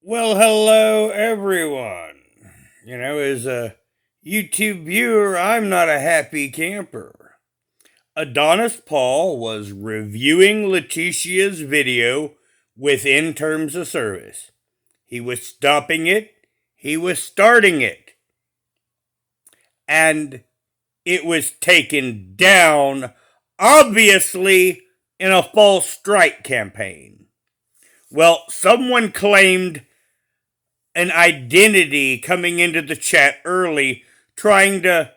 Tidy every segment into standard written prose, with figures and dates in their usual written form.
Well, hello, everyone. As a YouTube viewer, I'm not a happy camper. Adonis Paul was reviewing Leticia's video within terms of service. He was stopping it, he was starting it, and it was taken down, obviously, in a false strike campaign. Well, someone claimed an identity coming into the chat early, trying to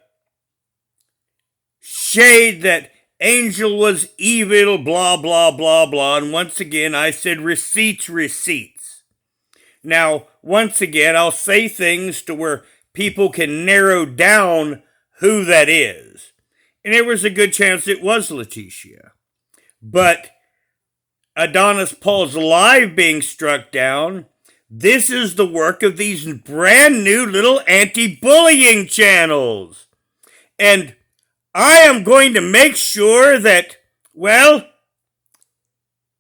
shade that Angel was evil, blah, blah, blah, blah. And once again, I said receipts, receipts. Now, once again, I'll say things to where people can narrow down who that is. And there was a good chance it was Leticia. But Adonis Paul's live being struck down, this is the work of these brand new little anti-bullying channels. And I am going to make sure that,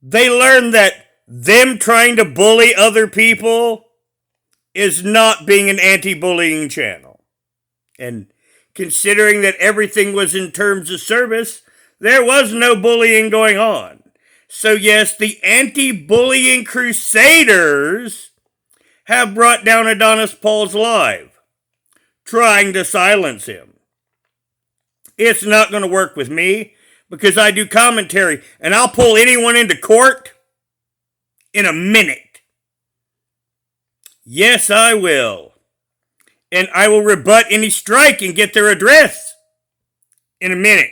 they learn that them trying to bully other people is not being an anti-bullying channel. And considering that everything was in terms of service, there was no bullying going on. So yes, the anti-bullying crusaders have brought down Adonis Paul's live, trying to silence him. It's not going to work with me because I do commentary and I'll pull anyone into court in a minute. Yes, I will. And I will rebut any strike and get their address in a minute.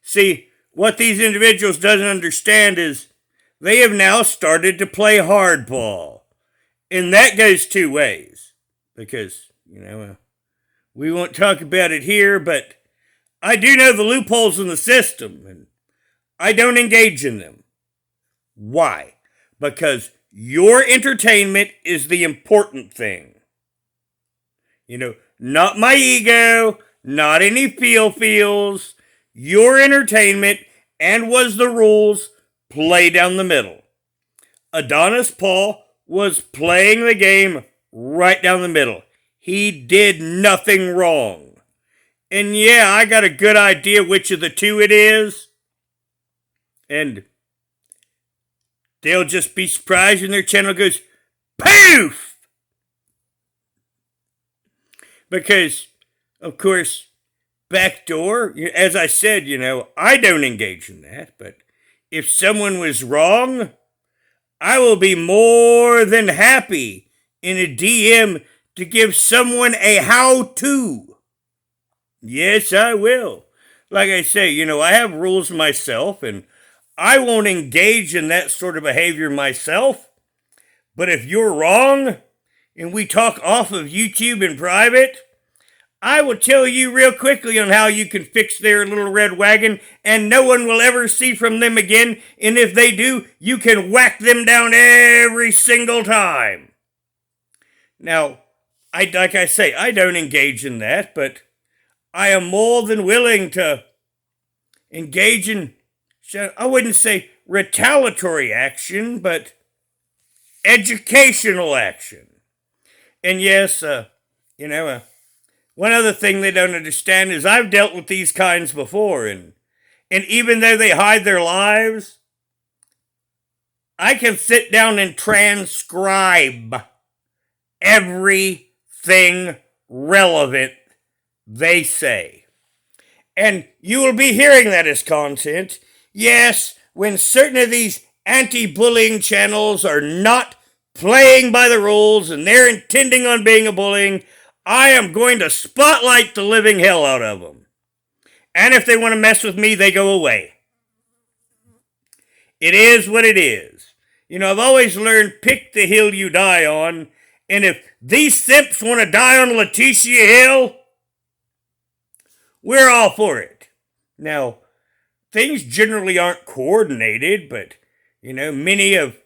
See, what these individuals doesn't understand is they have now started to play hardball. And that goes two ways. Because, we won't talk about it here, but I do know the loopholes in the system, and I don't engage in them. Why? Because your entertainment is the important thing. Not my ego, not any feels. Your entertainment, and was the rules, play down the middle. Adonis Paul was playing the game right down the middle. He did nothing wrong. And yeah, I got a good idea which of the two it is. And they'll just be surprised when their channel goes poof! Because, of course, backdoor, as I said, I don't engage in that. But if someone was wrong, I will be more than happy in a DM to give someone a how-to. Yes, I will. Like I say, I have rules myself, and I won't engage in that sort of behavior myself. But if you're wrong, and we talk off of YouTube in private, I will tell you real quickly on how you can fix their little red wagon, and no one will ever see from them again. And if they do, you can whack them down every single time. Now, like I say, I don't engage in that, but I am more than willing to engage in, I wouldn't say retaliatory action, but educational action. And yes, one other thing they don't understand is I've dealt with these kinds before, and even though they hide their lives, I can sit down and transcribe everything relevant they say. And you will be hearing that as content. Yes, when certain of these anti-bullying channels are not playing by the rules and they're intending on being a bullying, I am going to spotlight the living hell out of them. And if they want to mess with me, they go away. It is what it is. I've always learned pick the hill you die on. And if these simps want to die on Leticia Hill, we're all for it. Now, things generally aren't coordinated, but, many of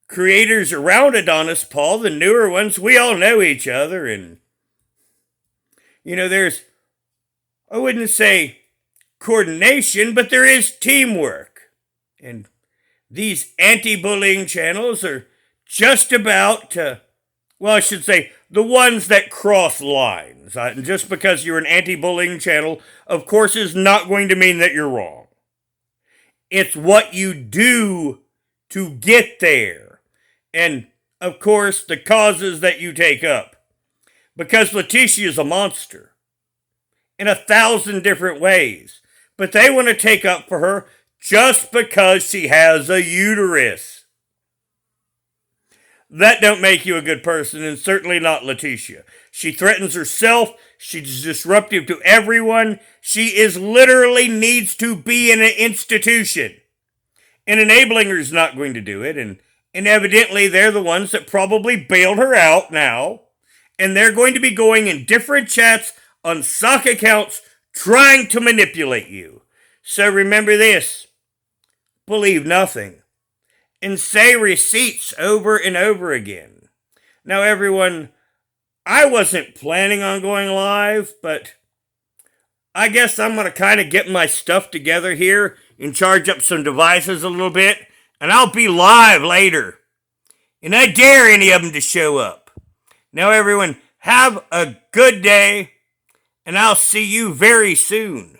creators around Adonis Paul, the newer ones, we all know each other. And, there's, I wouldn't say coordination, but there is teamwork. And these anti-bullying channels are just about, well, I should say, the ones that cross lines. And just because you're an anti-bullying channel, of course, is not going to mean that you're wrong. It's what you do to get there. And, of course, the causes that you take up. Because Leticia is a monster in 1,000 different ways. But they want to take up for her just because she has a uterus. That don't make you a good person, and certainly not Leticia. She threatens herself. She's disruptive to everyone. She is literally needs to be in an institution. And enabling her is not going to do it, and evidently they're the ones that probably bailed her out now. And they're going to be going in different chats on sock accounts trying to manipulate you. So remember this. Believe nothing. And say receipts over and over again. Now, everyone, I wasn't planning on going live, but I guess I'm going to kind of get my stuff together here and charge up some devices a little bit, and I'll be live later. And I dare any of them to show up. Now, everyone, have a good day, and I'll see you very soon.